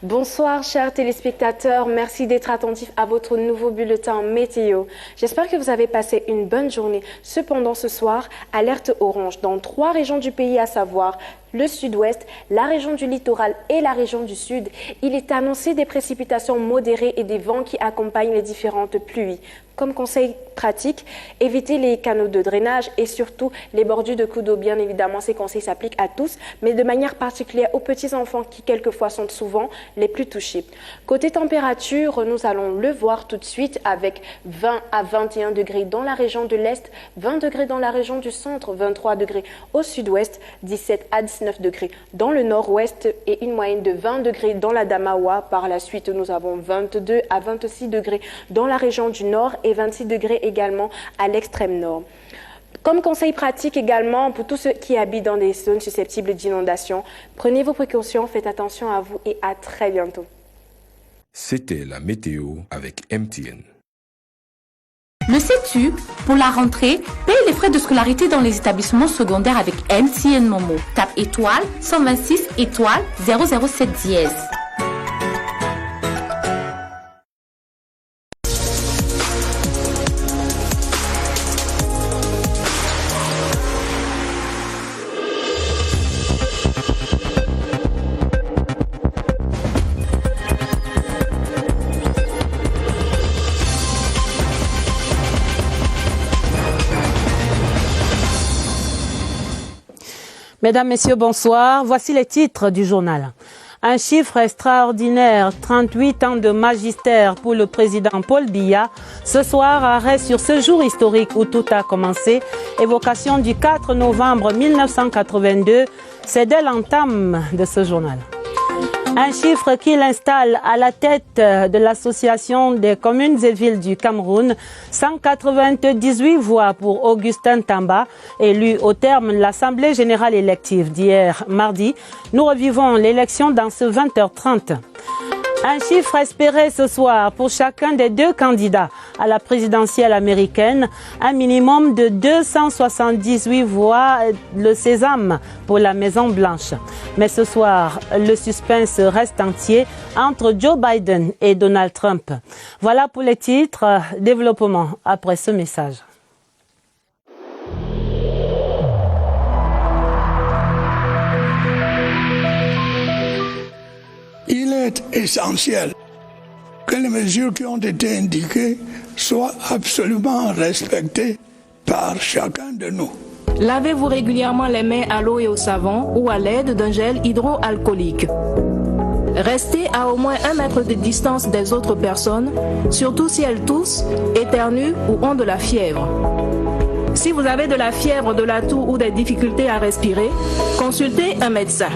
Bonsoir chers téléspectateurs, merci d'être attentifs à votre nouveau bulletin météo. J'espère que vous avez passé une bonne journée. Cependant ce soir, alerte orange dans 3 régions du pays, à savoir le sud-ouest, la région du littoral et la région du sud. Il est annoncé des précipitations modérées et des vents qui accompagnent les différentes pluies. Comme conseil pratique, évitez les canaux de drainage et surtout les bordures de coups d'eau. Bien évidemment, ces conseils s'appliquent à tous, mais de manière particulière aux petits enfants qui quelquefois sont souvent les plus touchés. Côté température, nous allons le voir tout de suite avec 20 à 21 degrés dans la région de l'Est, 20 degrés dans la région du centre, 23 degrés au sud-ouest, 17 à 19 degrés dans le nord-ouest et une moyenne de 20 degrés dans la Damawa. Par la suite, nous avons 22 à 26 degrés dans la région du nord et 26 degrés également à l'extrême nord. Comme conseil pratique également pour tous ceux qui habitent dans des zones susceptibles d'inondation, prenez vos précautions, faites attention à vous et à très bientôt. C'était la météo avec MTN. Le sais-tu? Pour la rentrée, paye les frais de scolarité dans les établissements secondaires avec MTN Momo. Tape étoile 126 étoile 007 dièse. Mesdames, Messieurs, bonsoir. Voici les titres du journal. Un chiffre extraordinaire, 38 ans de magistère pour le président Paul Biya. Ce soir, arrêt sur ce jour historique où tout a commencé. Évocation du 4 novembre 1982. C'est dès l'entame de ce journal. Un chiffre qui l'installe à la tête de l'Association des communes et villes du Cameroun. 198 voix pour Augustin Tamba, élu au terme de l'Assemblée générale élective d'hier mardi. Nous revivons l'élection dans ce 20h30. Un chiffre espéré ce soir pour chacun des 2 candidats à la présidentielle américaine. Un minimum de 278 voix, le sésame pour la Maison-Blanche. Mais ce soir, le suspense reste entier entre Joe Biden et Donald Trump. Voilà pour les titres. Développement après ce message. Il est essentiel que les mesures qui ont été indiquées soient absolument respectées par chacun de nous. Lavez-vous régulièrement les mains à l'eau et au savon ou à l'aide d'un gel hydroalcoolique. Restez à au moins 1 mètre de distance des autres personnes, surtout si elles toussent, éternuent ou ont de la fièvre. Si vous avez de la fièvre, de la toux ou des difficultés à respirer, consultez un médecin.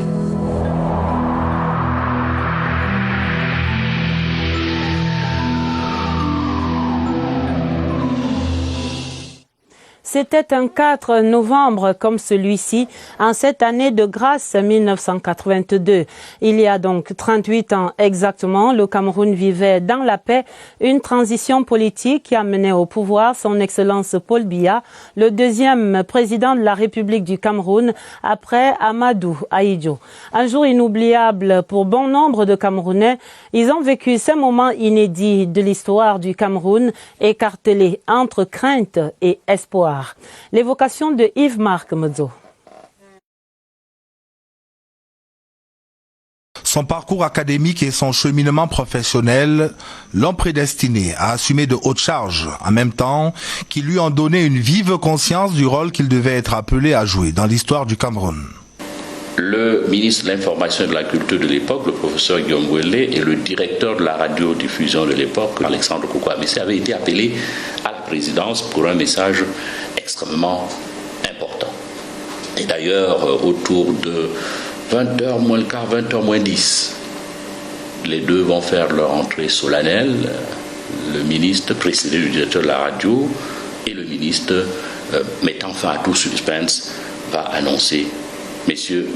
C'était un 4 novembre comme celui-ci, en cette année de grâce 1982. Il y a donc 38 ans exactement, le Cameroun vivait dans la paix une transition politique qui a mené au pouvoir son Excellence Paul Biya, le 2e président de la République du Cameroun après Amadou Ahidjo. Un jour inoubliable pour bon nombre de Camerounais. Ils ont vécu ces moments inédits de l'histoire du Cameroun, écartelés entre crainte et espoir. L'évocation de Yves-Marc Mozo. Son parcours académique et son cheminement professionnel l'ont prédestiné à assumer de hautes charges, en même temps qu'ils lui ont donné une vive conscience du rôle qu'il devait être appelé à jouer dans l'histoire du Cameroun. Le ministre de l'Information et de la Culture de l'époque, le professeur Guillaume Ouellet, et le directeur de la radiodiffusion de l'époque, Alexandre Koukwamessé, avaient été appelés à la présidence pour un message extrêmement important. Et d'ailleurs, autour de 20h moins le quart, 20h moins 10, les deux vont faire leur entrée solennelle, le ministre précédé du directeur de la radio et le ministre, mettant fin à tout suspense, va annoncer: Messieurs,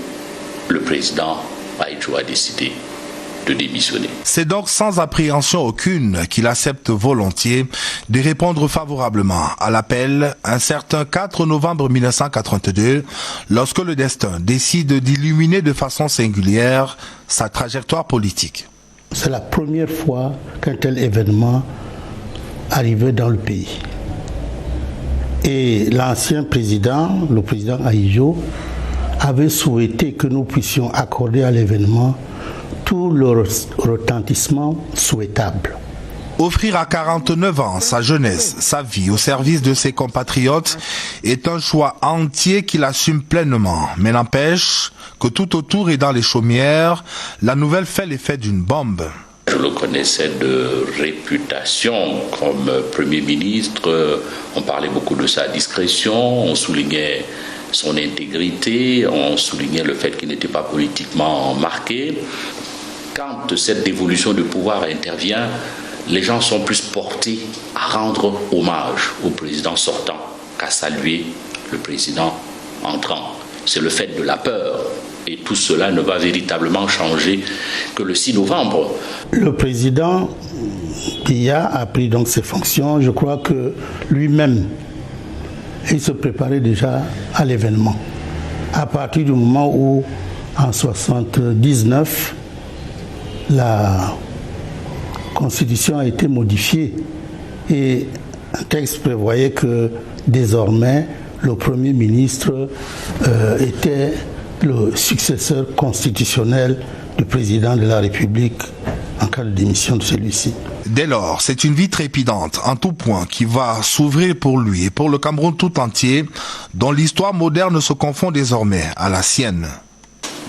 le président Ahidjo a décidé de démissionner. C'est donc sans appréhension aucune qu'il accepte volontiers de répondre favorablement à l'appel un certain 4 novembre 1982, lorsque le destin décide d'illuminer de façon singulière sa trajectoire politique. C'est la première fois qu'un tel événement arrivait dans le pays. Et l'ancien président, le président Ahidjo, avait souhaité que nous puissions accorder à l'événement tout le retentissement souhaitable. Offrir à 49 ans sa jeunesse, sa vie au service de ses compatriotes est un choix entier qu'il assume pleinement. Mais n'empêche que tout autour et dans les chaumières, la nouvelle fait l'effet d'une bombe. Je le connaissais de réputation comme Premier ministre. On parlait beaucoup de sa discrétion, on soulignait son intégrité, on soulignait le fait qu'il n'était pas politiquement marqué. Quand cette dévolution de pouvoir intervient, les gens sont plus portés à rendre hommage au président sortant qu'à saluer le président entrant. C'est le fait de la peur. Et tout cela ne va véritablement changer que le 6 novembre. Le président Biya a pris donc ses fonctions. Je crois que lui-même, il se préparait déjà à l'événement. À partir du moment où, en 1979, la Constitution a été modifiée et un texte prévoyait que désormais le Premier ministre était le successeur constitutionnel du président de la République en cas de démission de celui-ci. Dès lors, c'est une vie trépidante en tout point qui va s'ouvrir pour lui et pour le Cameroun tout entier, dont l'histoire moderne se confond désormais à la sienne.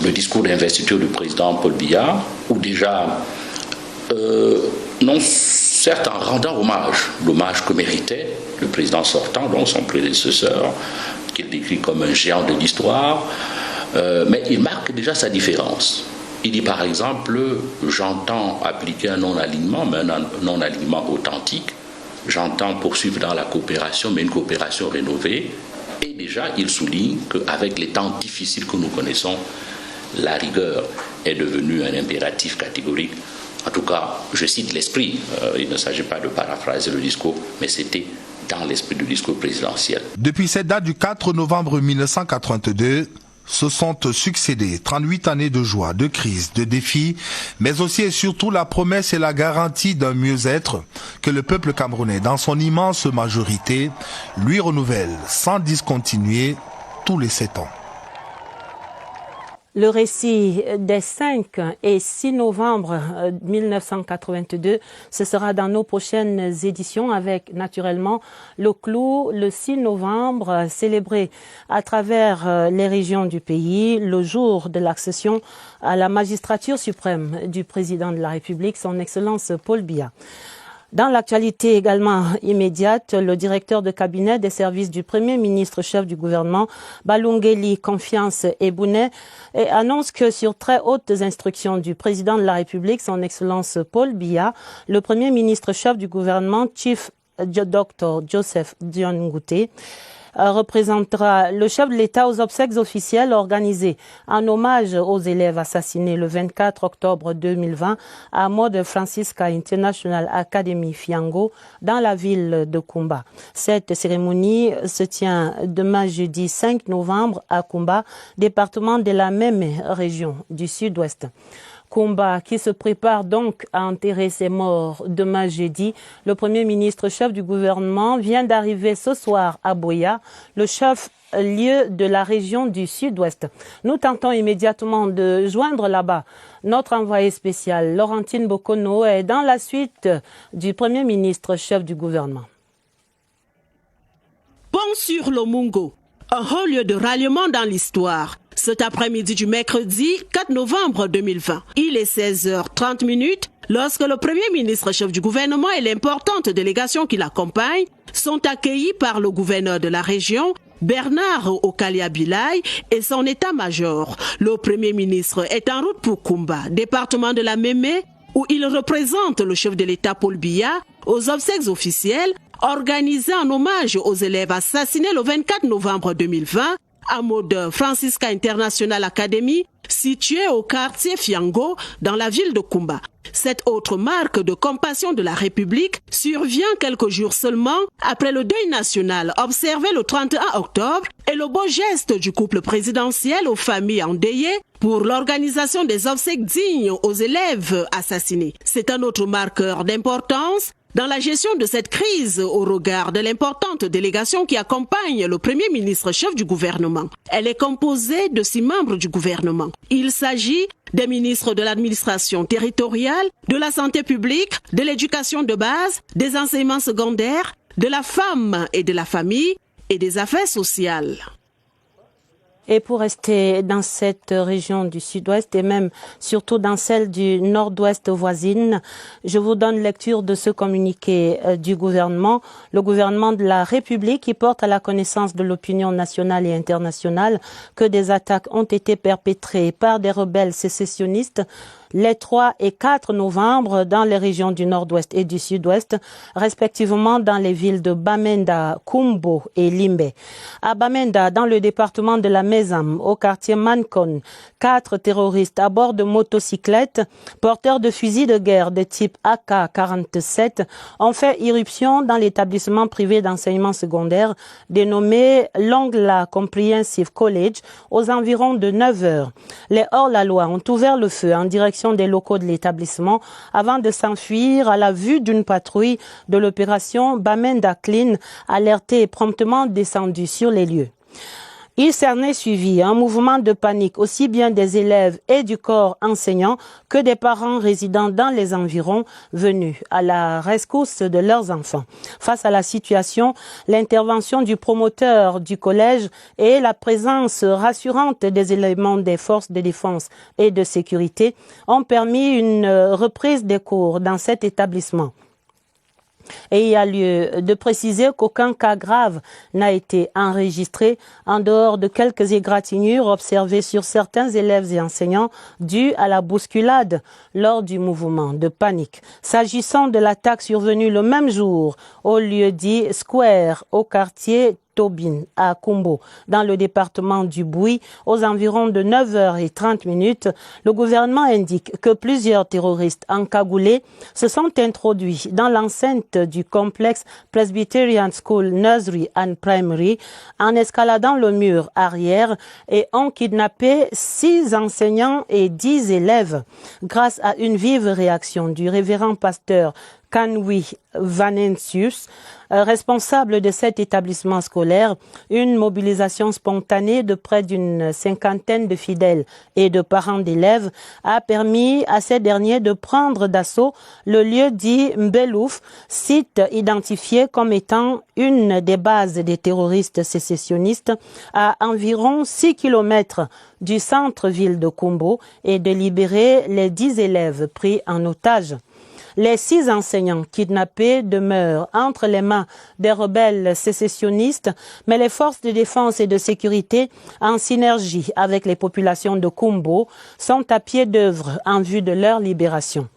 Le discours d'investiture du président Paul Biya, où déjà, non, certes en rendant l'hommage que méritait le président sortant, donc son prédécesseur, qu'il décrit comme un géant de l'histoire, mais il marque déjà sa différence. Il dit par exemple, j'entends appliquer un non-alignement, mais un non-alignement authentique. J'entends poursuivre dans la coopération, mais une coopération rénovée. Et déjà, il souligne qu'avec les temps difficiles que nous connaissons, la rigueur est devenue un impératif catégorique. En tout cas, je cite l'esprit. Il ne s'agit pas de paraphraser le discours, mais c'était dans l'esprit du discours présidentiel. Depuis cette date du 4 novembre 1982, se sont succédés 38 années de joie, de crise, de défis, mais aussi et surtout la promesse et la garantie d'un mieux-être que le peuple camerounais, dans son immense majorité, lui renouvelle sans discontinuer tous les 7 ans. Le récit des 5 et 6 novembre 1982, ce sera dans nos prochaines éditions avec naturellement le clou le 6 novembre célébré à travers les régions du pays, le jour de l'accession à la magistrature suprême du président de la République, son Excellence Paul Biya. Dans l'actualité également immédiate, le directeur de cabinet des services du Premier ministre chef du gouvernement, Balungeli Confiance Ebouné, annonce que sur très hautes instructions du président de la République, son Excellence Paul Biya, le Premier ministre chef du gouvernement, Chief Dr Joseph Dion Ngouté, représentera le chef de l'État aux obsèques officielles organisées en hommage aux élèves assassinés le 24 octobre 2020 à Mode Francisca International Academy Fiango dans la ville de Kumba. Cette cérémonie se tient demain jeudi 5 novembre à Kumba, département de la même région du Sud-Ouest. Kumba, qui se prépare donc à enterrer ses morts demain jeudi. Le Premier ministre chef du gouvernement vient d'arriver ce soir à Boya, le chef-lieu de la région du Sud-Ouest. Nous tentons immédiatement de joindre là-bas notre envoyé spécial, Laurentine Bokono, est dans la suite du Premier ministre chef du gouvernement. Pont sur le Mungo, un haut lieu de ralliement dans l'histoire. Cet après-midi du mercredi 4 novembre 2020, il est 16h30 lorsque le Premier ministre chef du gouvernement et l'importante délégation qui l'accompagne sont accueillis par le gouverneur de la région, Bernard Okalia Bilay, et son état-major. Le Premier ministre est en route pour Kumba, département de la Mémé, où il représente le chef de l'État Paul Biya aux obsèques officielles organisées en hommage aux élèves assassinés le 24 novembre 2020 hameau de Francisca International Academy, situé au quartier Fiango, dans la ville de Kumba. Cette autre marque de compassion de la République survient quelques jours seulement après le deuil national observé le 31 octobre et le beau geste du couple présidentiel aux familles endeuillées pour l'organisation des obsèques dignes aux élèves assassinés. C'est un autre marqueur d'importance dans la gestion de cette crise au regard de l'importante délégation qui accompagne le Premier ministre chef du gouvernement. Elle est composée de 6 membres du gouvernement. Il s'agit des ministres de l'administration territoriale, de la santé publique, de l'éducation de base, des enseignements secondaires, de la femme et de la famille et des affaires sociales. Et pour rester dans cette région du sud-ouest et même surtout dans celle du nord-ouest voisine, je vous donne lecture de ce communiqué du gouvernement. Le gouvernement de la République qui porte à la connaissance de l'opinion nationale et internationale que des attaques ont été perpétrées par des rebelles sécessionnistes les 3 et 4 novembre dans les régions du nord-ouest et du sud-ouest, respectivement dans les villes de Bamenda, Kumbo et Limbe. À Bamenda, dans le département de la Mézam, au quartier Mankon, 4 terroristes à bord de motocyclettes, porteurs de fusils de guerre de type AK-47, ont fait irruption dans l'établissement privé d'enseignement secondaire dénommé Longla Comprehensive College aux environs de 9 heures. Les hors-la-loi ont ouvert le feu en direction des locaux de l'établissement avant de s'enfuir à la vue d'une patrouille de l'opération Bamenda Clean alertée et promptement descendue sur les lieux. Il s'en est suivi un mouvement de panique aussi bien des élèves et du corps enseignant que des parents résidant dans les environs venus à la rescousse de leurs enfants. Face à la situation, l'intervention du promoteur du collège et la présence rassurante des éléments des forces de défense et de sécurité ont permis une reprise des cours dans cet établissement. Et il y a lieu de préciser qu'aucun cas grave n'a été enregistré en dehors de quelques égratignures observées sur certains élèves et enseignants dues à la bousculade lors du mouvement de panique. S'agissant de l'attaque survenue le même jour au lieu dit Square au quartier Tobin à Kumbo, dans le département du Bouy, aux environs de 9h30, le gouvernement indique que plusieurs terroristes encagoulés se sont introduits dans l'enceinte du complexe Presbyterian School Nursery and Primary en escaladant le mur arrière et ont kidnappé 6 enseignants et 10 élèves. Grâce à une vive réaction du révérend pasteur Kanwi Vanensius, responsable de cet établissement scolaire, une mobilisation spontanée de près d'une 50aine de fidèles et de parents d'élèves a permis à ces derniers de prendre d'assaut le lieu dit Mbelouf, site identifié comme étant une des bases des terroristes sécessionnistes à environ 6 km du centre-ville de Kumbo et de libérer les 10 élèves pris en otage. Les 6 enseignants kidnappés demeurent entre les mains des rebelles sécessionnistes, mais les forces de défense et de sécurité, en synergie avec les populations de Kumbo, sont à pied d'œuvre en vue de leur libération.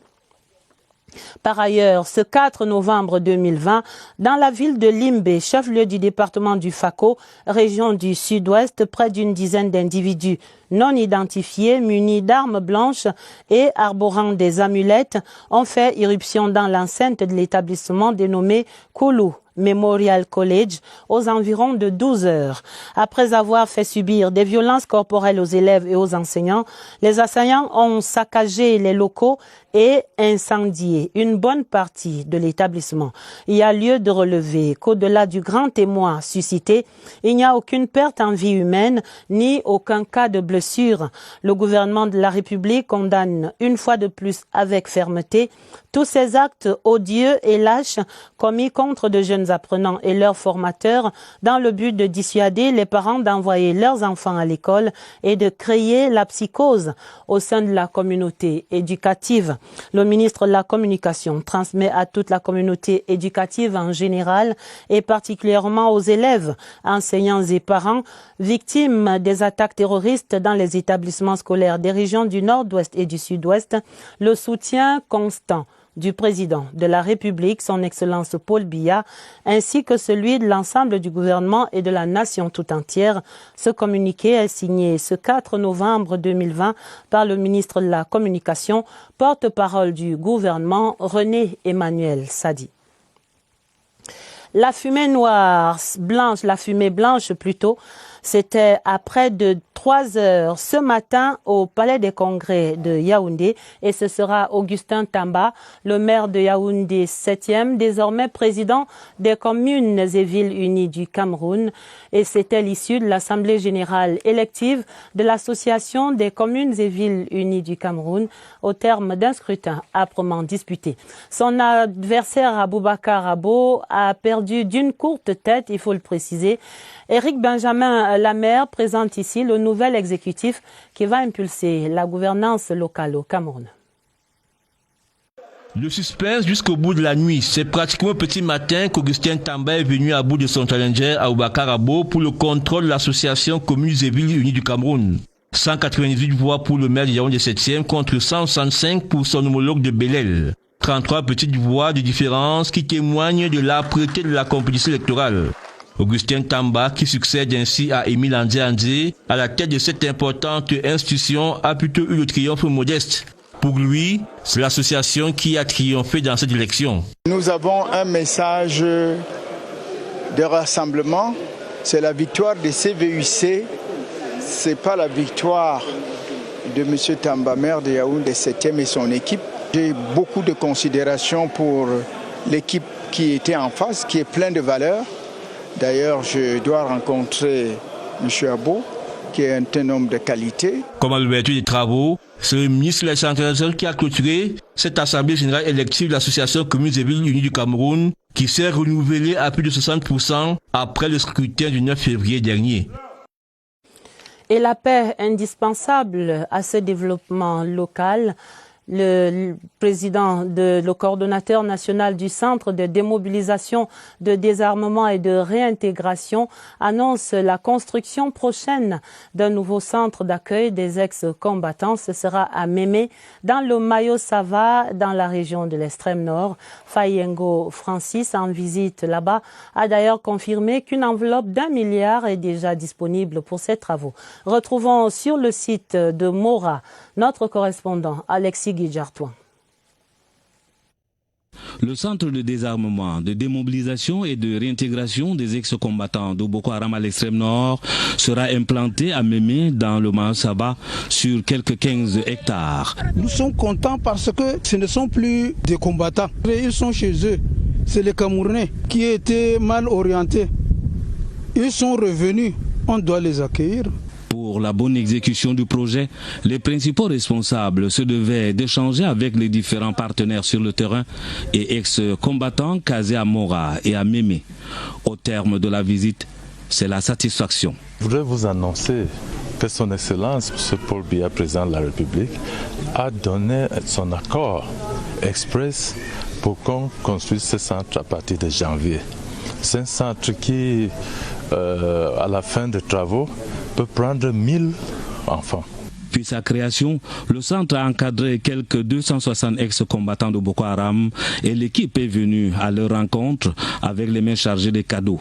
Par ailleurs, ce 4 novembre 2020, dans la ville de Limbe, chef-lieu du département du Fako, région du sud-ouest, près d'une dizaine d'individus non identifiés, munis d'armes blanches et arborant des amulettes, ont fait irruption dans l'enceinte de l'établissement dénommé Kulu Memorial College aux environs de 12 heures. Après avoir fait subir des violences corporelles aux élèves et aux enseignants, les assaillants ont saccagé les locaux et incendié une bonne partie de l'établissement. Il y a lieu de relever qu'au-delà du grand témoin suscité, il n'y a aucune perte en vie humaine ni aucun cas de blessure. Le gouvernement de la République condamne une fois de plus avec fermeté tous ces actes odieux et lâches commis contre de jeunes apprenants et leurs formateurs dans le but de dissuader les parents d'envoyer leurs enfants à l'école et de créer la psychose au sein de la communauté éducative. Le ministre de la Communication transmet à toute la communauté éducative en général et particulièrement aux élèves, enseignants et parents victimes des attaques terroristes dans les établissements scolaires des régions du nord-ouest et du sud-ouest le soutien constant du président de la République, son Excellence Paul Biya, ainsi que celui de l'ensemble du gouvernement et de la nation tout entière. Ce communiqué est signé ce 4 novembre 2020 par le ministre de la Communication, porte-parole du gouvernement, René Emmanuel Sadi. La fumée blanche plutôt, c'était à près de 3 heures ce matin au Palais des Congrès de Yaoundé et ce sera Augustin Tamba, le maire de Yaoundé 7e, désormais président des communes et villes unies du Cameroun. Et c'était l'issue de l'Assemblée générale élective de l'Association des communes et villes unies du Cameroun au terme d'un scrutin âprement disputé. Son adversaire Aboubakar Abo a perdu d'une courte tête, il faut le préciser. Éric Benjamin Lamère présente ici le nouvel exécutif qui va impulser la gouvernance locale au Cameroun. Le suspense jusqu'au bout de la nuit. C'est pratiquement au petit matin qu'Augustin Tamba est venu à bout de son challenger Aboubakar Abo pour le contrôle de l'association Communes et Villes Unies du Cameroun. 198 voix pour le maire de Yaoundé 7e contre 165 pour son homologue de Bellel. 33 petites voix de différence qui témoignent de l'âpreté de la compétition électorale. Augustin Tamba, qui succède ainsi à Émile Andé Andé, à la tête de cette importante institution, a plutôt eu le triomphe modeste. Pour lui, c'est l'association qui a triomphé dans cette élection. Nous avons un message de rassemblement. C'est la victoire des CVUC. Ce n'est pas la victoire de M. Tamba, maire de Yaoundé 7e et son équipe. J'ai beaucoup de considération pour l'équipe qui était en face, qui est pleine de valeurs. D'ailleurs, je dois rencontrer M. Abo, qui est un homme de qualité. Comme à l'ouverture des travaux, c'est le ministre de la Centralisation qui a clôturé cette Assemblée générale élective de l'Association Communes et Villes Unies du Cameroun, qui s'est renouvelée à plus de 60% après le scrutin du 9 février dernier. Et la paix indispensable à ce développement local. Le coordonnateur national du Centre de démobilisation, de désarmement et de réintégration annonce la construction prochaine d'un nouveau centre d'accueil des ex-combattants. Ce sera à Mémé, dans le Mayo-Sava, dans la région de l'extrême nord. Fayengo Francis, en visite là-bas, a d'ailleurs confirmé qu'une enveloppe d'1 milliard est déjà disponible pour ces travaux. Retrouvons sur le site de Mora notre correspondant Alexis Guidjartoin. Le centre de désarmement, de démobilisation et de réintégration des ex-combattants de Boko Haram à l'extrême nord sera implanté à Mémé dans le Mayo-Sava sur quelques 15 hectares. Nous sommes contents parce que ce ne sont plus des combattants. Ils sont chez eux. C'est les Camerounais qui étaient mal orientés. Ils sont revenus. On doit les accueillir. Pour la bonne exécution du projet, les principaux responsables se devaient d'échanger avec les différents partenaires sur le terrain et ex-combattants casés à Mora et à Mémé. Au terme de la visite, c'est la satisfaction. Je voudrais vous annoncer que son Excellence, M. Paul Biya, président de la République, a donné son accord express pour qu'on construise ce centre à partir de janvier. C'est un centre qui, à la fin des travaux, peut prendre 1000 enfants. Depuis sa création, le centre a encadré quelques 260 ex-combattants de Boko Haram et l'équipe est venue à leur rencontre avec les mains chargées de cadeaux.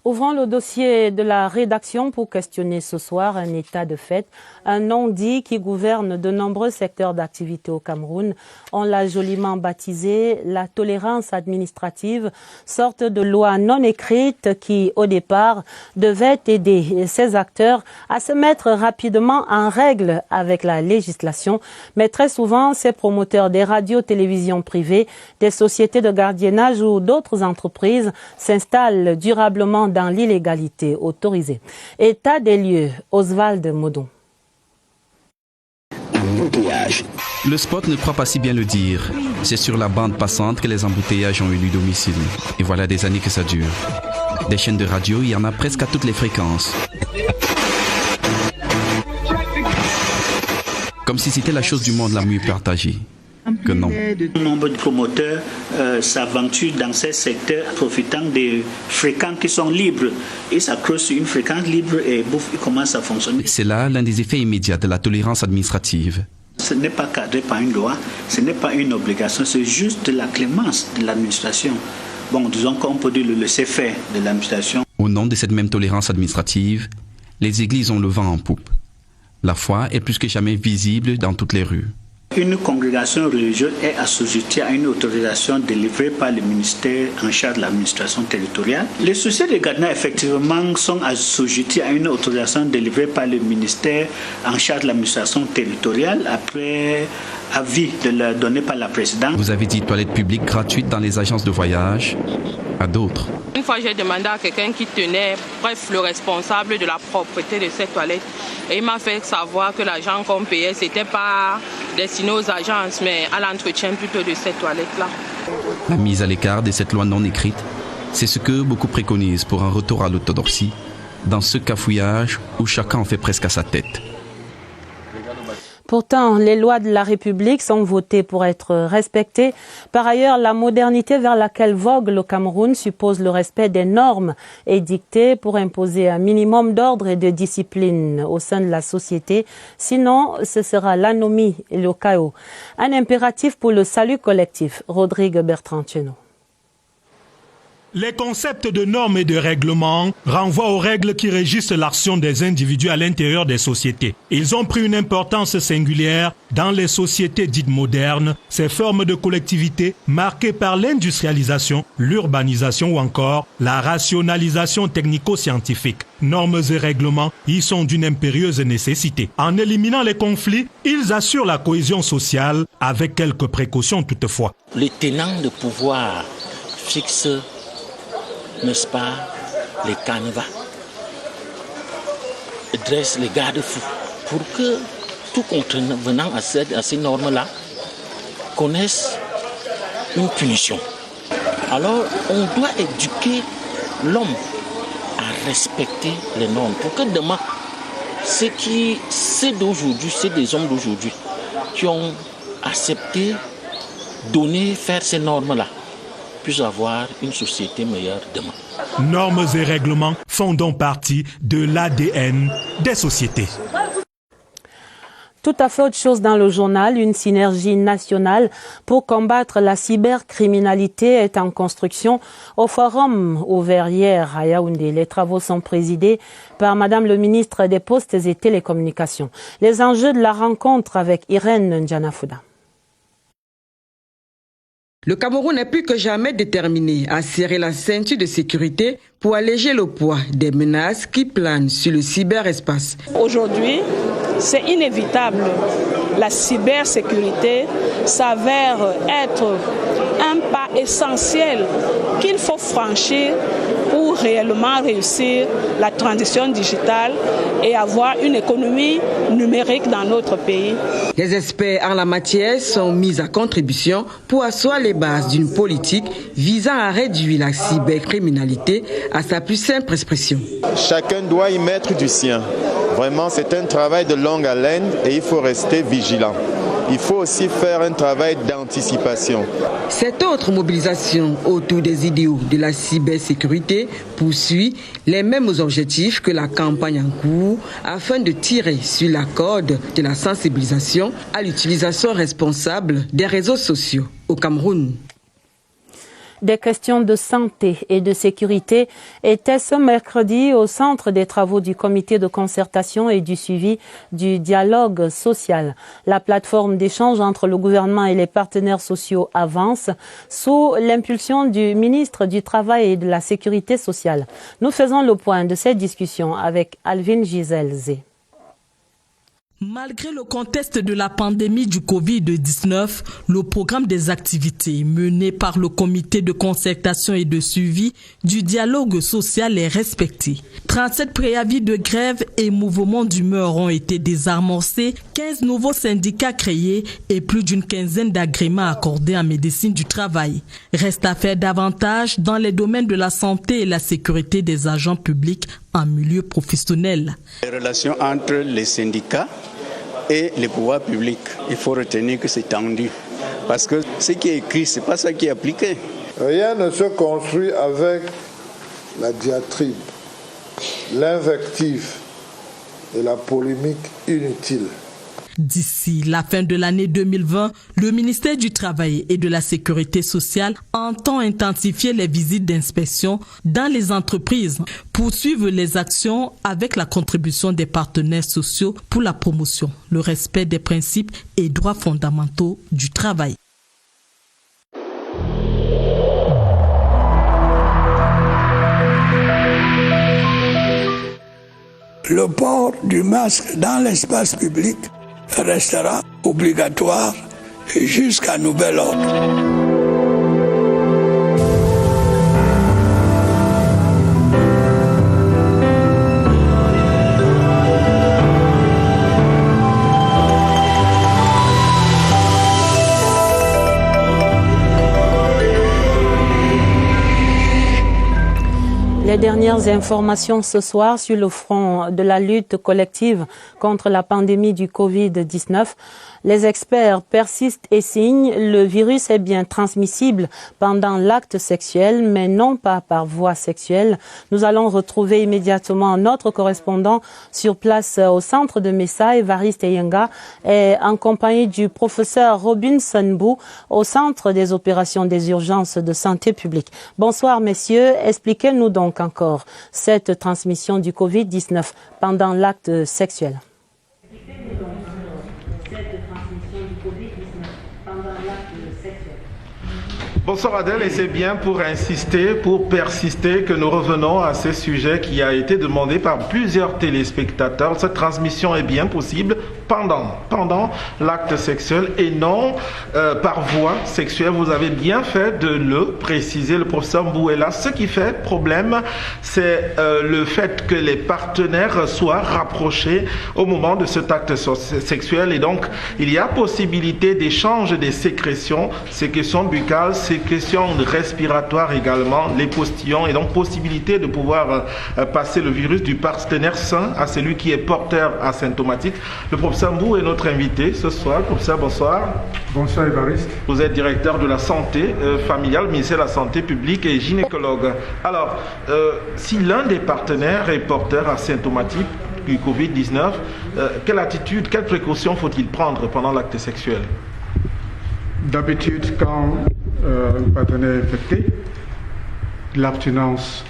Ouvrons le dossier de la rédaction pour questionner ce soir un état de fait, un non-dit qui gouverne de nombreux secteurs d'activité au Cameroun. On l'a joliment baptisé la tolérance administrative, sorte de loi non écrite qui, au départ, devait aider ces acteurs à se mettre rapidement en règle avec la législation. Mais très souvent, ces promoteurs des radios-télévisions privées, des sociétés de gardiennage ou d'autres entreprises s'installent durablement dans l'illégalité autorisée. État des lieux, Oswald Modon. Le spot ne croit pas si bien le dire. C'est sur la bande passante que les embouteillages ont élu domicile. Et voilà des années que ça dure. Des chaînes de radio, il y en a presque à toutes les fréquences. Comme si c'était la chose du monde la mieux partagée. Que non. Nombre de promoteurs s'aventurent dans ces secteurs profitant des fréquences qui sont libres. Ils s'accrochent sur une fréquence libre et bouf, ils commencent à fonctionner. C'est là l'un des effets immédiats de la tolérance administrative. Ce n'est pas cadré par une loi, ce n'est pas une obligation, c'est juste de la clémence de l'administration. Bon, disons qu'on peut dire le laisser-faire de l'administration. Au nom de cette même tolérance administrative, les églises ont le vent en poupe. La foi est plus que jamais visible dans toutes les rues. Une congrégation religieuse est assujettie à une autorisation délivrée par le ministère en charge de l'administration territoriale. Les sociétés de gardiennage, effectivement, sont assujetties à une autorisation délivrée par le ministère en charge de l'administration territoriale après avis donné par la présidente. Vous avez dit toilettes publiques gratuites dans les agences de voyage à d'autres. Une fois, j'ai demandé à quelqu'un qui tenait, le responsable de la propreté de cette toilette, et il m'a fait savoir que l'argent qu'on payait, ce n'était pas destiné aux agences, mais à l'entretien plutôt de cette toilette-là. La mise à l'écart de cette loi non écrite, c'est ce que beaucoup préconisent pour un retour à l'orthodoxie, dans ce cafouillage où chacun en fait presque à sa tête. Pourtant, les lois de la République sont votées pour être respectées. Par ailleurs, la modernité vers laquelle vogue le Cameroun suppose le respect des normes édictées pour imposer un minimum d'ordre et de discipline au sein de la société. Sinon, ce sera l'anomie et le chaos. Un impératif pour le salut collectif. Rodrigue Bertrand-Tchenou. Les concepts de normes et de règlements renvoient aux règles qui régissent l'action des individus à l'intérieur des sociétés. Ils ont pris une importance singulière dans les sociétés dites modernes, ces formes de collectivité marquées par l'industrialisation, l'urbanisation ou encore la rationalisation technico-scientifique. Normes et règlements y sont d'une impérieuse nécessité. En éliminant les conflits, ils assurent la cohésion sociale avec quelques précautions toutefois. Les tenants de pouvoir fixent, n'est-ce pas, les canevas, dressent les garde-fous pour que tout contrevenant à ces normes-là connaisse une punition. Alors, on doit éduquer l'homme à respecter les normes pour que demain, c'est d'aujourd'hui, c'est des hommes d'aujourd'hui qui ont accepté, donné, faire ces normes-là, puissent avoir une société meilleure demain. Normes et règlements font donc partie de l'ADN des sociétés. Tout à fait autre chose dans le journal, une synergie nationale pour combattre la cybercriminalité est en construction au forum ouvert hier à Yaoundé. Les travaux sont présidés par Madame le ministre des Postes et Télécommunications. Les enjeux de la rencontre avec Irène Ndjanafouda. Le Cameroun est plus que jamais déterminé à serrer la ceinture de sécurité pour alléger le poids des menaces qui planent sur le cyberespace. Aujourd'hui, c'est inévitable. La cybersécurité s'avère être un pas essentiel qu'il faut franchir pour réellement réussir la transition digitale et avoir une économie numérique dans notre pays. Les experts en la matière sont mis à contribution pour asseoir les bases d'une politique visant à réduire la cybercriminalité à sa plus simple expression. Chacun doit y mettre du sien. Vraiment, c'est un travail de longue haleine et il faut rester vigilant. Il faut aussi faire un travail d'anticipation. Cette autre mobilisation autour des idéaux de la cybersécurité poursuit les mêmes objectifs que la campagne en cours afin de tirer sur la corde de la sensibilisation à l'utilisation responsable des réseaux sociaux au Cameroun. Des questions de santé et de sécurité étaient ce mercredi au centre des travaux du comité de concertation et du suivi du dialogue social. La plateforme d'échange entre le gouvernement et les partenaires sociaux avance sous l'impulsion du ministre du Travail et de la Sécurité sociale. Nous faisons le point de cette discussion avec Alvin Gisèle Zé. Malgré le contexte de la pandémie du Covid-19, le programme des activités menées par le comité de concertation et de suivi du dialogue social est respecté. 37 préavis de grève et mouvements d'humeur ont été désamorcés, 15 nouveaux syndicats créés et plus d'une quinzaine d'agréments accordés en médecine du travail. Reste à faire davantage dans les domaines de la santé et la sécurité des agents publics en milieu professionnel. Les relations entre les syndicats et les pouvoirs publics, il faut retenir que c'est tendu. Parce que ce qui est écrit, ce n'est pas ça qui est appliqué. Rien ne se construit avec la diatribe, l'invective et la polémique inutile. D'ici la fin de l'année 2020, le ministère du Travail et de la Sécurité sociale entend intensifier les visites d'inspection dans les entreprises, poursuivre les actions avec la contribution des partenaires sociaux pour la promotion, le respect des principes et droits fondamentaux du travail. Le port du masque dans l'espace public restera obligatoire jusqu'à nouvel ordre. Les dernières informations ce soir sur le front de la lutte collective contre la pandémie du Covid-19. Les experts persistent et signent. Le virus est bien transmissible pendant l'acte sexuel, mais non pas par voie sexuelle. Nous allons retrouver immédiatement notre correspondant sur place au centre de Messa, Évariste Eyenga, et en compagnie du professeur Robinson Bou au centre des opérations des urgences de santé publique. Bonsoir messieurs, expliquez-nous donc encore cette transmission du Covid-19 pendant l'acte sexuel. Bonsoir Adèle, et c'est bien pour insister, pour persister que nous revenons à ce sujet qui a été demandé par plusieurs téléspectateurs. Cette transmission est bien possible pendant l'acte sexuel et non par voie sexuelle. Vous avez bien fait de le préciser, le professeur Mbouela. Ce qui fait problème, c'est le fait que les partenaires soient rapprochés au moment de cet acte sexuel, et donc il y a possibilité d'échange des sécrétions buccales, sécrétions respiratoires également, les postillons, et donc possibilité de pouvoir passer le virus du partenaire sain à celui qui est porteur asymptomatique. Le professeur Mbou est notre invité ce soir. Professeur, bonsoir. Bonsoir Évariste. Vous êtes directeur de la santé familiale, ministère de la santé publique et gynécologue. Alors, si l'un des partenaires est porteur asymptomatique du Covid-19, quelle attitude, quelles précautions faut-il prendre pendant l'acte sexuel? D'habitude, quand un partenaire est infecté, l'abstinence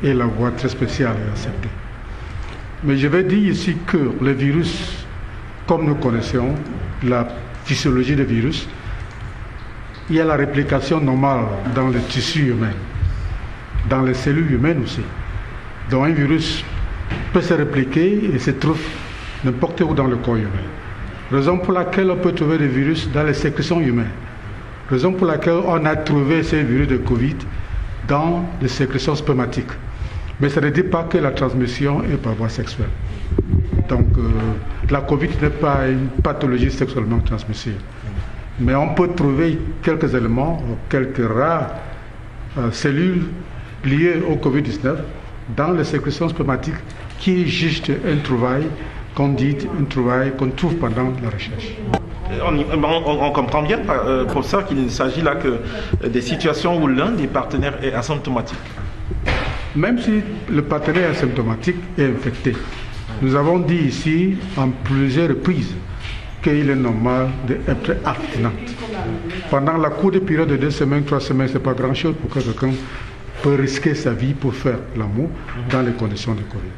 est la voie très spéciale et acceptée. Mais je vais dire ici que le virus, comme nous connaissons la physiologie du virus, il y a la réplication normale dans le tissu humain, dans les cellules humaines aussi. Donc un virus peut se répliquer et se trouve n'importe où dans le corps humain. Raison pour laquelle on peut trouver des virus dans les sécrétions humaines. Raison pour laquelle on a trouvé ces virus de Covid dans les sécrétions spermatiques. Mais ça ne dit pas que la transmission est par voie sexuelle. Donc la Covid n'est pas une pathologie sexuellement transmissible. Mais on peut trouver quelques éléments, quelques rares cellules liées au Covid-19 dans les sécrétions spermatiques qui est juste un trouvaille qu'on trouve pendant la recherche. On comprend bien, professeur, qu'il ne s'agit là que des situations où l'un des partenaires est asymptomatique. Même si le partenaire asymptomatique est infecté, nous avons dit ici en plusieurs reprises qu'il est normal d'être abstinente. Pendant la courte période de 2 semaines, 3 semaines, ce n'est pas grand-chose pour que quelqu'un peut risquer sa vie pour faire l'amour dans les conditions de Covid.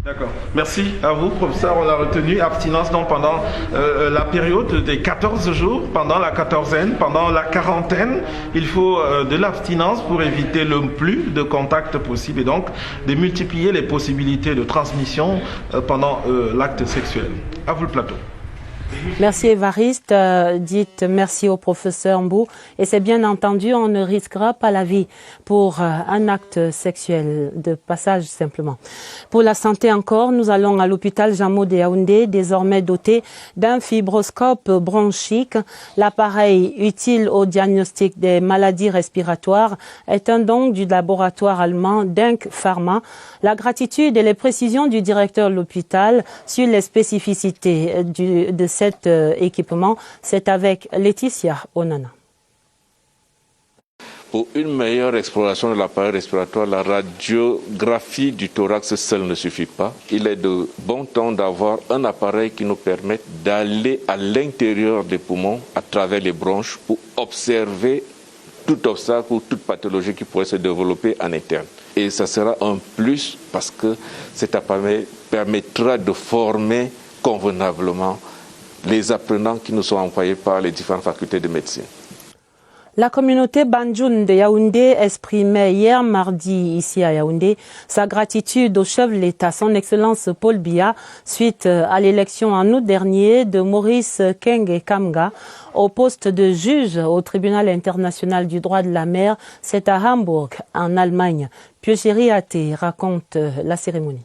D'accord. Merci à vous, professeur. On l'a retenu, abstinence donc pendant la période des 14 jours, pendant la quatorzaine, pendant la quarantaine. Il faut de l'abstinence pour éviter le plus de contacts possible et donc de multiplier les possibilités de transmission pendant l'acte sexuel. À vous le plateau. Merci Évariste, dites merci au professeur Mbou. Et c'est bien entendu, on ne risquera pas la vie pour un acte sexuel de passage simplement. Pour la santé encore, nous allons à l'hôpital Jamo de Yaoundé, désormais doté d'un fibroscope bronchique. L'appareil utile au diagnostic des maladies respiratoires est un don du laboratoire allemand Denk Pharma. La gratitude et les précisions du directeur de l'hôpital sur les spécificités de cet équipement, c'est avec Laetitia Onana. Pour une meilleure exploration de l'appareil respiratoire, la radiographie du thorax seule ne suffit pas. Il est de bon temps d'avoir un appareil qui nous permette d'aller à l'intérieur des poumons, à travers les bronches, pour observer tout obstacle ou toute pathologie qui pourrait se développer en interne. Et ça sera un plus parce que cet appareil permettra de former convenablement les apprenants qui nous sont envoyés par les différentes facultés de médecine. La communauté Bandjoun de Yaoundé exprimait hier mardi ici à Yaoundé sa gratitude au chef de l'État, son Excellence Paul Biya, suite à l'élection en août dernier de Maurice Kenge Kamga au poste de juge au tribunal international du droit de la mer. C'est à Hambourg, en Allemagne. Piochéri Até raconte la cérémonie.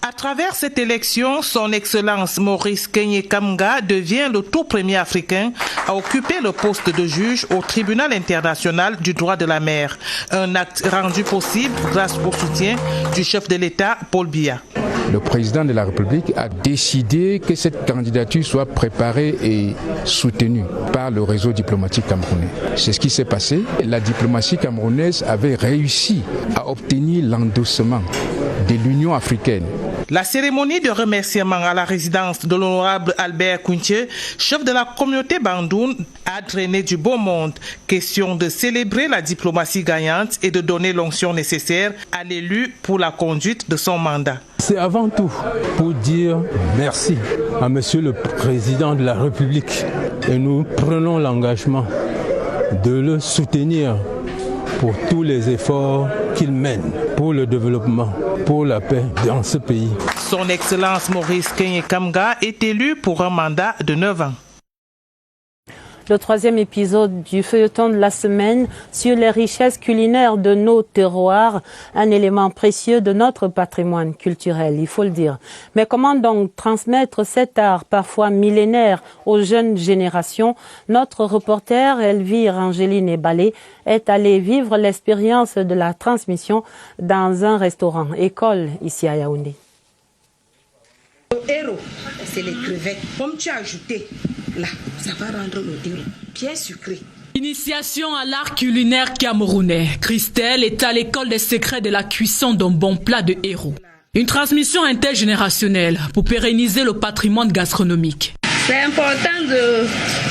À travers cette élection, son Excellence Maurice Kenge Kamga devient le tout premier Africain à occuper le poste de juge au tribunal international du droit de la mer. Un acte rendu possible grâce au soutien du chef de l'État, Paul Biya. Le président de la République a décidé que cette candidature soit préparée et soutenue par le réseau diplomatique camerounais. C'est ce qui s'est passé. La diplomatie camerounaise avait réussi à obtenir l'endossement de l'Union africaine. La cérémonie de remerciement à la résidence de l'honorable Albert Kounché, chef de la communauté Bandoun, a drainé du beau monde. Question de célébrer la diplomatie gagnante et de donner l'onction nécessaire à l'élu pour la conduite de son mandat. C'est avant tout pour dire merci à Monsieur le Président de la République et nous prenons l'engagement de le soutenir pour tous les efforts qu'il mène pour le développement, pour la paix dans ce pays. Son Excellence Maurice Kenge Kamga est élu pour un mandat de 9 ans. Le troisième épisode du feuilleton de la semaine sur les richesses culinaires de nos terroirs, un élément précieux de notre patrimoine culturel, il faut le dire. Mais comment donc transmettre cet art parfois millénaire aux jeunes générations? Notre reporter Elvire Angeline Ebalé est allée vivre l'expérience de la transmission dans un restaurant école ici à Yaoundé. Le héros, c'est les crevettes. Comme tu as ajouté, là, ça va rendre le héros bien sucré. Initiation à l'art culinaire camerounais. Christelle est à l'école des secrets de la cuisson d'un bon plat de héros. Une transmission intergénérationnelle pour pérenniser le patrimoine gastronomique. C'est important de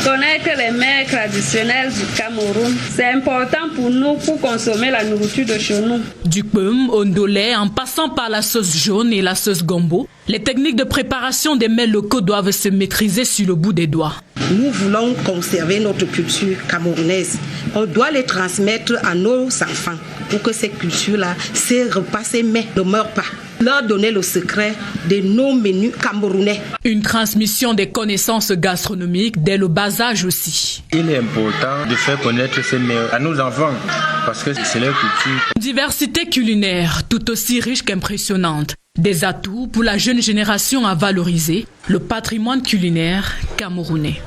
connaître les mets traditionnels du Cameroun. C'est important pour nous pour consommer la nourriture de chez nous. Du pum au ndolé, en passant par la sauce jaune et la sauce gombo, les techniques de préparation des mets locaux doivent se maîtriser sur le bout des doigts. Nous voulons conserver notre culture camerounaise. On doit les transmettre à nos enfants pour que ces cultures-là, ces repas, ces mets ne meurent pas. Leur donner le secret de nos menus camerounais. Une transmission des connaissances gastronomiques dès le bas âge aussi. Il est important de faire connaître ces mets à nos enfants parce que c'est leur culture. Diversité culinaire tout aussi riche qu'impressionnante. Des atouts pour la jeune génération à valoriser le patrimoine culinaire camerounais.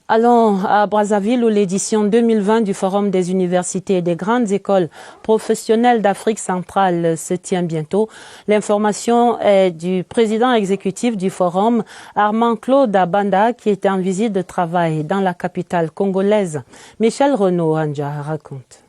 Allons à Brazzaville où l'édition 2020 du Forum des universités et des grandes écoles professionnelles d'Afrique centrale se tient bientôt. L'information est du président exécutif du Forum, Armand Claude Abanda, qui est en visite de travail dans la capitale congolaise. Michel Renaud-Anja raconte.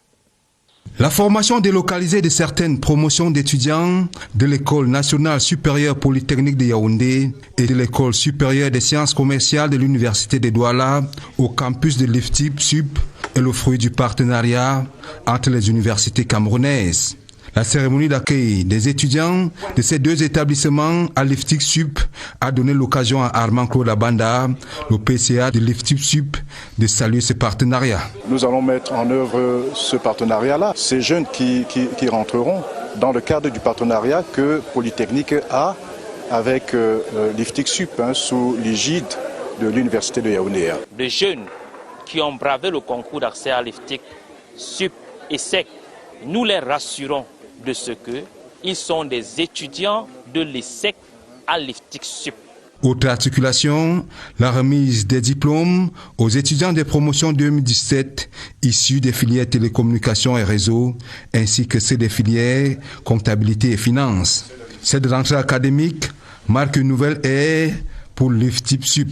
La formation délocalisée de certaines promotions d'étudiants de l'École nationale supérieure polytechnique de Yaoundé et de l'École supérieure des sciences commerciales de l'Université de Douala au campus de l'IFTIP SUP est le fruit du partenariat entre les universités camerounaises. La cérémonie d'accueil des étudiants de ces deux établissements à l'IFTIP SUP a donné l'occasion à Armand Claude Abanda, le PCA de l'IFTIP SUP, de saluer ce partenariat. Nous allons mettre en œuvre ce partenariat-là. Ces jeunes qui rentreront dans le cadre du partenariat que Polytechnique a avec l'IFTIP SUP sous l'égide de l'Université de Yaoundé. Les jeunes qui ont bravé le concours d'accès à l'IFTIP SUP et SEC, nous les rassurons de ce que ils sont des étudiants de l'ESSEC à l'IFTIP SUP. Autre articulation, la remise des diplômes aux étudiants des promotions 2017 issus des filières télécommunications et réseaux, ainsi que ceux des filières comptabilité et finances. Cette rentrée académique marque une nouvelle ère pour l'IFTIP SUP.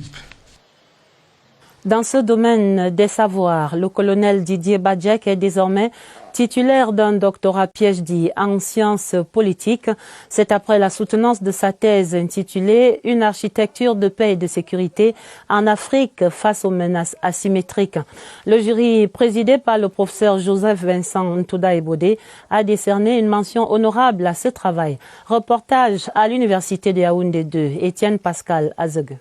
Dans ce domaine des savoirs, le colonel Didier Badjek est désormais titulaire d'un doctorat PhD en sciences politiques. C'est après la soutenance de sa thèse intitulée « Une architecture de paix et de sécurité en Afrique face aux menaces asymétriques ». Le jury, présidé par le professeur Joseph Vincent Ntouda Ebodé, a décerné une mention honorable à ce travail. Reportage à l'Université de Yaoundé 2, Étienne Pascal Azegue.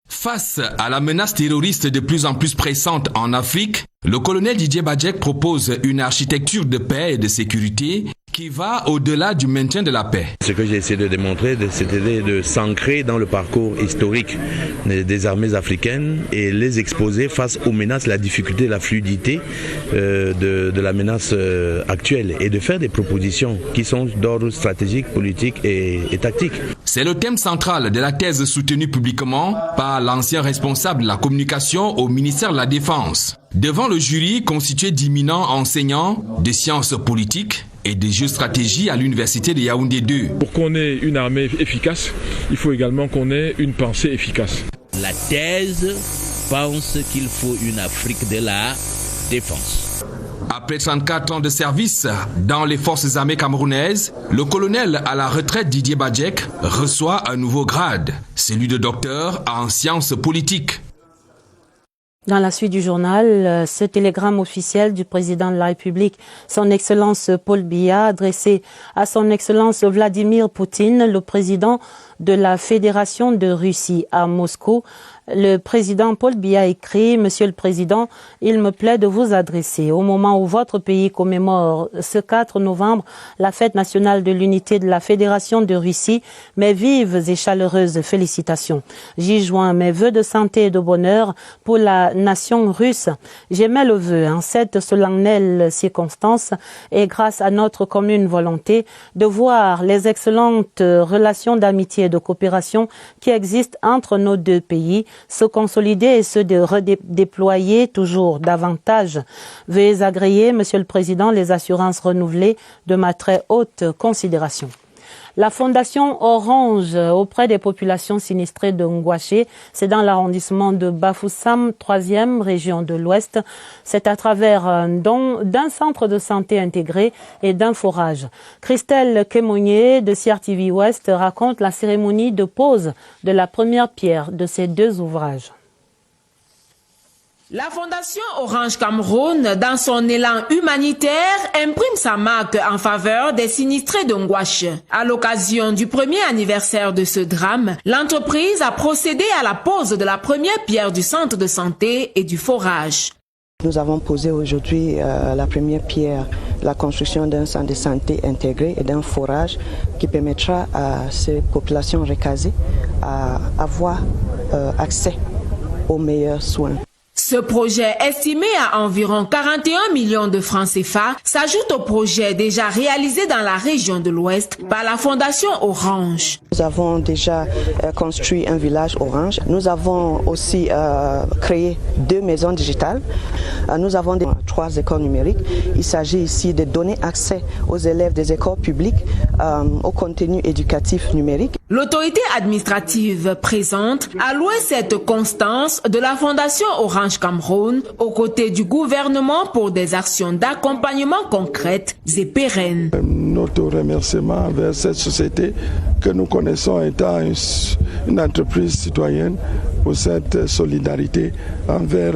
Face à la menace terroriste de plus en plus pressante en Afrique, le colonel Didier Badjek propose une architecture de paix et de sécurité qui va au-delà du maintien de la paix. Ce que j'ai essayé de démontrer, c'était de s'ancrer dans le parcours historique des armées africaines et les exposer face aux menaces, la difficulté, la fluidité de la menace actuelle et de faire des propositions qui sont d'ordre stratégique, politique et tactique. C'est le thème central de la thèse soutenue publiquement par l'ancien responsable de la communication au ministère de la Défense. Devant le jury constitué d'éminents enseignants de sciences politiques et de géostratégie à l'université de Yaoundé 2. Pour qu'on ait une armée efficace, il faut également qu'on ait une pensée efficace. La thèse pense qu'il faut une Afrique de la défense. Après 34 ans de service dans les forces armées camerounaises, le colonel à la retraite Didier Badjek reçoit un nouveau grade, celui de docteur en sciences politiques. Dans la suite du journal, ce télégramme officiel du président de la République, son Excellence Paul Biya, adressé à son Excellence Vladimir Poutine, le président de la Fédération de Russie à Moscou. Le président Paul Biya écrit « Monsieur le Président, il me plaît de vous adresser au moment où votre pays commémore ce 4 novembre la fête nationale de l'unité de la Fédération de Russie, mes vives et chaleureuses félicitations. J'y joins mes vœux de santé et de bonheur pour la nation russe. J'émets le vœu en cette solennelle circonstance et grâce à notre commune volonté de voir les excellentes relations d'amitié et de coopération qui existent entre nos deux pays se consolider et se redéployer toujours davantage. Veuillez agréer, Monsieur le Président, les assurances renouvelées de ma très haute considération. La Fondation Orange auprès des populations sinistrées de Ngouaché, c'est dans l'arrondissement de Bafoussam, 3e région de l'Ouest. C'est à travers un don d'un centre de santé intégré et d'un forage. Christelle Kémonier de CRTV Ouest raconte la cérémonie de pose de la première pierre de ces deux ouvrages. La Fondation Orange Cameroun, dans son élan humanitaire, imprime sa marque en faveur des sinistrés de Ngouache. À l'occasion du premier anniversaire de ce drame, l'entreprise a procédé à la pose de la première pierre du centre de santé et du forage. Nous avons posé aujourd'hui la première pierre, la construction d'un centre de santé intégré et d'un forage qui permettra à ces populations recasées à avoir accès aux meilleurs soins. Ce projet, estimé à environ 41 millions de francs CFA, s'ajoute au projet déjà réalisé dans la région de l'Ouest par la Fondation Orange. Nous avons déjà construit un village Orange. Nous avons aussi créé 2 maisons digitales. Nous avons 3 écoles numériques. Il s'agit ici de donner accès aux élèves des écoles publiques au contenu éducatif numérique. L'autorité administrative présente a loué cette constance de la Fondation Orange Cameroun aux côtés du gouvernement pour des actions d'accompagnement concrètes et pérennes. Notre remerciement envers cette société que nous connaissons étant une entreprise citoyenne pour cette solidarité envers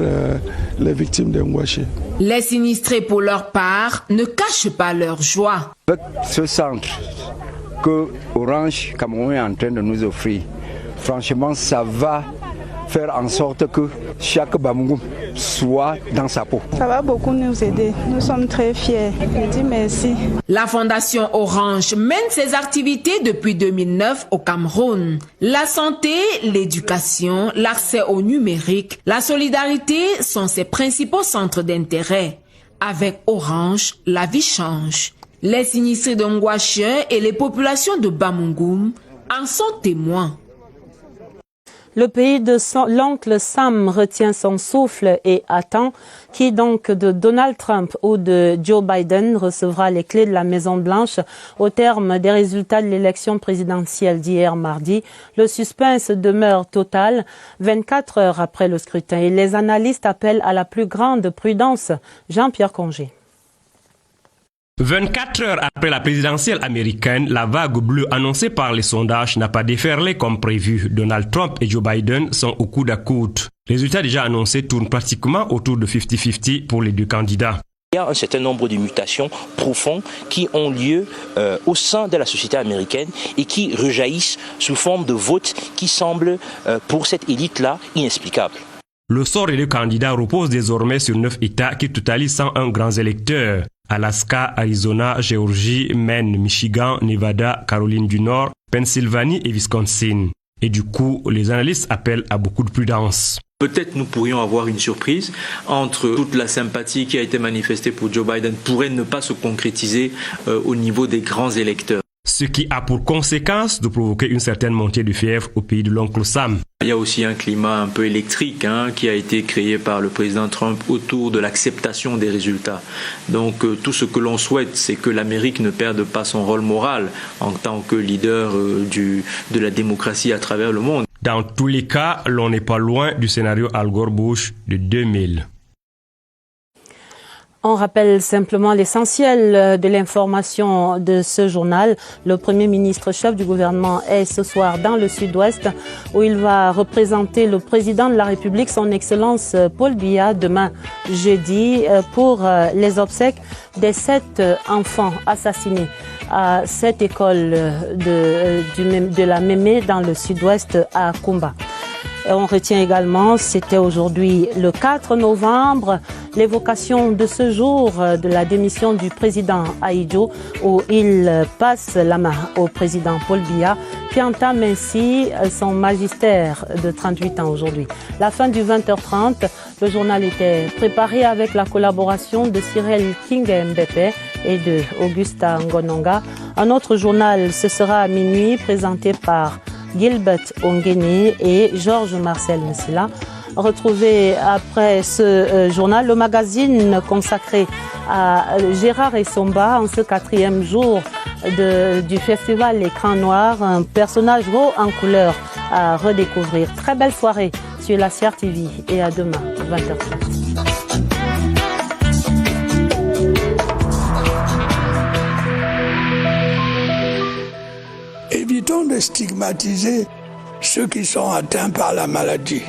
les victimes de Ngouaché. Les sinistrés, pour leur part, ne cachent pas leur joie. Avec ce centre que Orange Cameroun est en train de nous offrir, franchement, ça va faire en sorte que chaque Bamougoum soit dans sa peau. Ça va beaucoup nous aider. Nous sommes très fiers. Je dis merci. La Fondation Orange mène ses activités depuis 2009 au Cameroun. La santé, l'éducation, l'accès au numérique, la solidarité sont ses principaux centres d'intérêt. Avec Orange, la vie change. Les sinistrés de Ngouaché et les populations de Bamougoum en sont témoins. Le pays de l'oncle Sam retient son souffle et attend qui donc de Donald Trump ou de Joe Biden recevra les clés de la Maison-Blanche au terme des résultats de l'élection présidentielle d'hier mardi. Le suspense demeure total 24 heures après le scrutin et les analystes appellent à la plus grande prudence. Jean-Pierre Congé. 24 heures après la présidentielle américaine, la vague bleue annoncée par les sondages n'a pas déferlé comme prévu. Donald Trump et Joe Biden sont au coude à coude. Les résultats déjà annoncés tournent pratiquement autour de 50-50 pour les deux candidats. Il y a un certain nombre de mutations profondes qui ont lieu au sein de la société américaine et qui rejaillissent sous forme de votes qui semblent, pour cette élite-là, inexplicables. Le sort des deux candidats repose désormais sur 9 États qui totalisent 101 grands électeurs. Alaska, Arizona, Géorgie, Maine, Michigan, Nevada, Caroline du Nord, Pennsylvanie et Wisconsin. Et du coup, les analystes appellent à beaucoup de prudence. Peut-être nous pourrions avoir une surprise entre toute la sympathie qui a été manifestée pour Joe Biden pourrait ne pas se concrétiser au niveau des grands électeurs. Ce qui a pour conséquence de provoquer une certaine montée de fièvre au pays de l'oncle Sam. Il y a aussi un climat un peu électrique qui a été créé par le président Trump autour de l'acceptation des résultats. Donc tout ce que l'on souhaite, c'est que l'Amérique ne perde pas son rôle moral en tant que leader de la démocratie à travers le monde. Dans tous les cas, l'on n'est pas loin du scénario Al Gore-Bush de 2000. On rappelle simplement l'essentiel de l'information de ce journal. Le Premier ministre chef du gouvernement est ce soir dans le sud-ouest où il va représenter le président de la République, son Excellence Paul Biya, demain jeudi pour les obsèques des 7 enfants assassinés à cette école de la Mémé dans le sud-ouest à Kumba. Et on retient également, c'était aujourd'hui le 4 novembre, l'évocation de ce jour de la démission du président Ahidjo où il passe la main au président Paul Biya qui entame ainsi son magistère de 38 ans aujourd'hui. La fin du 20h30, le journal était préparé avec la collaboration de Cyril King-Mbepe et de Augusta Ngononga. Un autre journal, ce sera à minuit, présenté par Gilbert Ongeni et Georges Marcel Messila. Retrouvez après ce journal le magazine consacré à Gérard Essomba en ce 4e jour du festival L'écran noir, un personnage haut en couleur à redécouvrir. Très belle soirée sur la CRTV et à demain 20h30. Évitons de stigmatiser ceux qui sont atteints par la maladie.